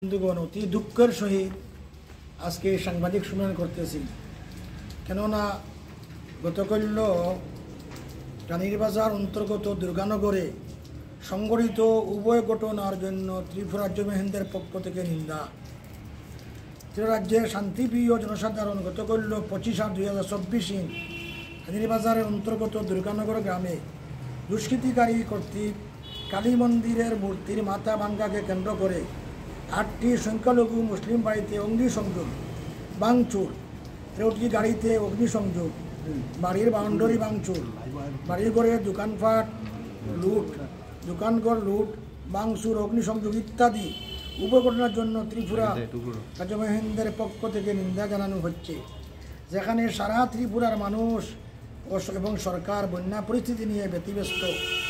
বন্ধুগণ, অতি দুঃখের সহিত আজকে সাংবাদিক সম্মেলন করতেছি। কেননা গতকাল রানীরবাজার অন্তর্গত দুর্গানগরে সংঘটিত উভয় ঘটনার জন্য ত্রিপুরা রাজ্য মহিন্দের পক্ষ থেকে নিন্দা। ত্রিপুরা রাজ্যের শান্তিপ্রিয় জনসাধারণ গতকাল 25/8/2024 রানীরবাজারের অন্তর্গত দুর্গানগর গ্রামে দুষ্কৃতিকারী কর্তৃক কালী মন্দিরের মূর্তির মাথা ভাঙ্গাকে কেন্দ্র করে 8টি সংখ্যালঘু মুসলিম বাড়িতে অগ্নিসংযোগ, ভাঙচুর, 13টি গাড়িতে অগ্নিসংযোগ, বাড়ির বাউন্ডারি ভাঙচুর, বাড়ির ঘরে দোকানপাট লুট, দোকানঘর লুট, ভাঙচুর, অগ্নিসংযোগ ইত্যাদি উভয় ঘটনার জন্য ত্রিপুরা রাজ্য মহিন্দের পক্ষ থেকে নিন্দা জানানো হচ্ছে। যেখানে সারা ত্রিপুরার মানুষ এবং সরকার বন্যা পরিস্থিতি নিয়ে ব্যতিব্যস্ত,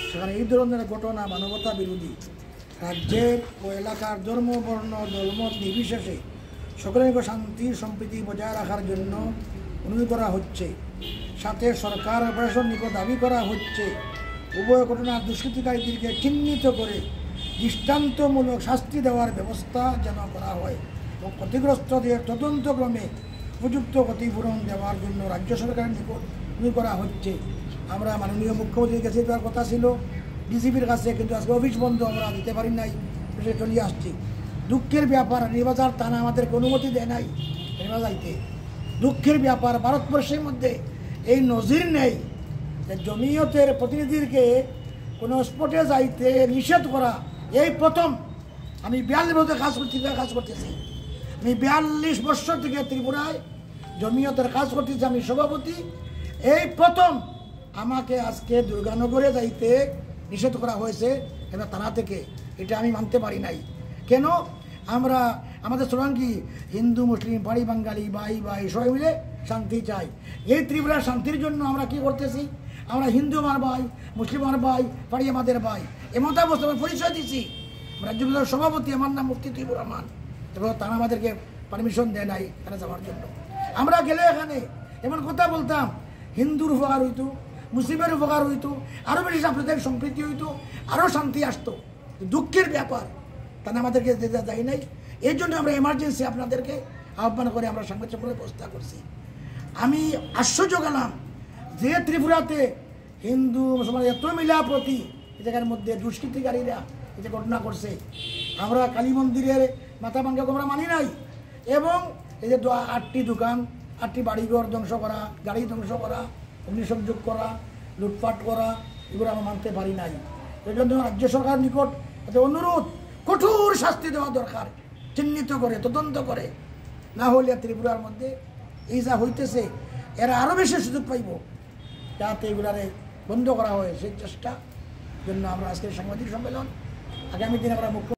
সেখানে এই ধরনের ঘটনা মানবতা বিরোধী। রাজ্যের ও এলাকার ধর্ম, বর্ণ, দলমত নির্বিশেষে সকলের শান্তি সম্প্রীতি বজায় রাখার জন্য অনুরোধ করা হচ্ছে। সাথে সরকার ও প্রশাসন নিকট দাবি করা হচ্ছে উভয় ঘটনার দুষ্কৃতিকারীদেরকে চিহ্নিত করে দৃষ্টান্তমূলক শাস্তি দেওয়ার ব্যবস্থা যেন করা হয় এবং ক্ষতিগ্রস্তদের তদন্তক্রমে উপযুক্ত ক্ষতিপূরণ দেওয়ার জন্য রাজ্য সরকারের নিকট অনুরোধ করা হচ্ছে। আমরা মাননীয় মুখ্যমন্ত্রীর কাছে দেওয়ার কথা ছিল, ডিসিপির কাছে, কিন্তু আজকে অফিস বন্ধ, আমরা দিতে পারি নাই, সে চলে আসছি। দুঃখের ব্যাপার, রানীরবাজার থানা আমাদেরকে অনুমতি দেয় নাই যাইতে। দুঃখের ব্যাপার, ভারতবর্ষের মধ্যে এই নজির নেই যে জমিয়তের প্রতিনিধিকে কোনো স্পটে যাইতে নিষেধ করা। এই প্রথম। আমি 42 বছর কাজ করতেছি। আমি 42 বছর থেকে ত্রিপুরায় জমিয়তের কাজ করতেছি, আমি সভাপতি। এই প্রথম আমাকে আজকে দুর্গানগরে যাইতে নিষেধ করা হয়েছে এবার থানা থেকে। এটা আমি মানতে পারি নাই। কেন? আমরা আমাদের স্লোগান কি? হিন্দু মুসলিম বাড়ি বাঙালি ভাই ভাই সবাই মিলে শান্তি চাই। এই ত্রিপুরার শান্তির জন্য আমরা কি করতেছি? আমরা হিন্দু আমার ভাই, মুসলিম আমার ভাই, বাড়ি আমাদের ভাই, এমতা অবস্থা পরিচয় দিচ্ছি। রাজ্য সভাপতি, আমার নাম মুফতি ত্রিপুর রহমান, এবং তারা আমাদেরকে পারমিশন দেয় নাই এখানে যাওয়ার জন্য। আমরা গেলে এখানে এমন কথা বলতাম, হিন্দুর উপকার হইতো, মুসলিমের উপকার হইতো, আরও বেশি সাম্প্রদায়িক সম্প্রীতি হইতো, আরও শান্তি আসতো। দুঃখের ব্যাপার, তারা আমাদেরকে দেয় নাই। এই জন্য আমরা এমার্জেন্সি আপনাদেরকে আহ্বান করে আমরা সাংবাদিক সম্মেলনের ব্যবস্থা করছি। আমি আশ্চর্য গেলাম যে ত্রিপুরাতে হিন্দু মুসলমান এত মিলাপ্রতি, এই জায়গার মধ্যে দুষ্কৃতিকারীরা এই যে ঘটনা করছে। আমরা কালী মন্দিরের মাথা ভাঙ্গাকে আমরা মানি নাই, এবং এই যে 8টি দোকান, 8টি বাড়িঘর ধ্বংস করা, গাড়ি ধ্বংস করা, অগ্নিসংযোগ করা, লুটপাট করা, এগুলো আমরা মানতে পারি নাই। এই জন্য রাজ্য সরকারের নিকট অনুরোধ, কঠোর শাস্তি দেওয়া দরকার, চিহ্নিত করে তদন্ত করে। না হলে ত্রিপুরার মধ্যে এই যা হইতেছে, এরা আরও বেশি সুযোগ পাইব, যাতে এগুলারে বন্ধ করা হয়। সেই চেষ্টা জন্য আমরা আজকের সাংবাদিক সম্মেলন। আগামী দিনে আমরা মুখ্য